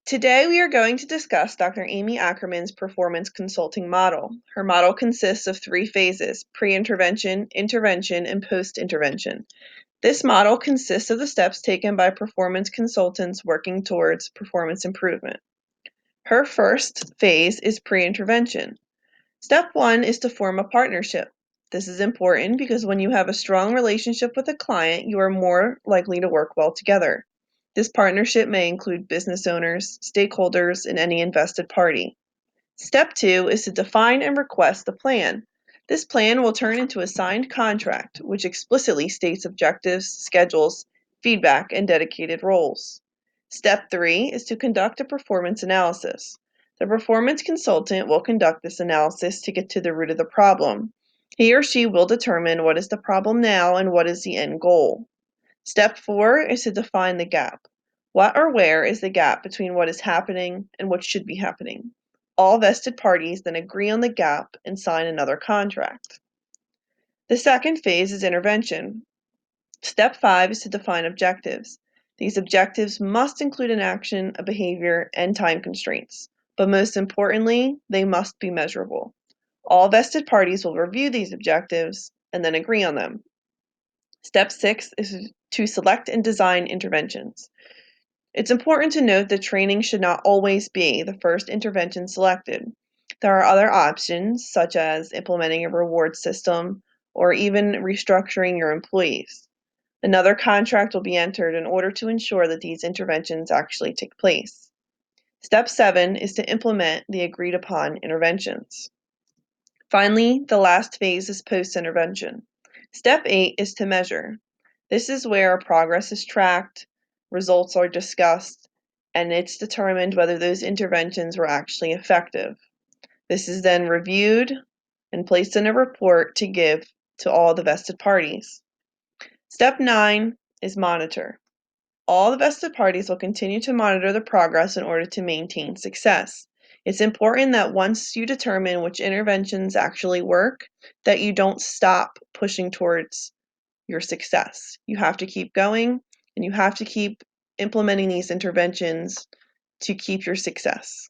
Today, we are going to discuss Dr. Amy Ackerman's performance consulting model. Her model consists of three phases: pre-intervention, intervention, and post-intervention. This model consists of the steps taken by performance consultants working towards performance improvement. Her first phase is pre-intervention. Step one is to form a partnership. This is important because when you have a strong relationship with a client, you are more likely to work well together. This partnership may include business owners, stakeholders, and any invested party. Step two is to define and request a plan. This plan will turn into a signed contract, which explicitly states objectives, schedules, feedback, and dedicated roles. Step three is to conduct a performance analysis. The performance consultant will conduct this analysis to get to the root of the problem. He or she will determine what is the problem now and what is the end goal. Step four is to define the gap. What or where is the gap between what is happening and what should be happening? All vested parties then agree on the gap and sign another contract. The second phase is intervention. Step five is to define objectives. These objectives must include an action, a behavior, and time constraints. But most importantly, they must be measurable. All vested parties will review these objectives and then agree on them. Step six is to select and design interventions. It's important to note that training should not always be the first intervention selected. There are other options, such as implementing a reward system or even restructuring your employees. Another contract will be entered in order to ensure that these interventions actually take place. Step seven is to implement the agreed upon interventions. Finally, the last phase is post-intervention. Step eight is to measure. This is where progress is tracked, results are discussed, and it's determined whether those interventions were actually effective. This is then reviewed and placed in a report to give to all the vested parties. Step nine is monitor. All the vested parties will continue to monitor the progress in order to maintain success. It's important that once you determine which interventions actually work, that you don't stop pushing towards your success. You have to keep going and you have to keep implementing these interventions to keep your success.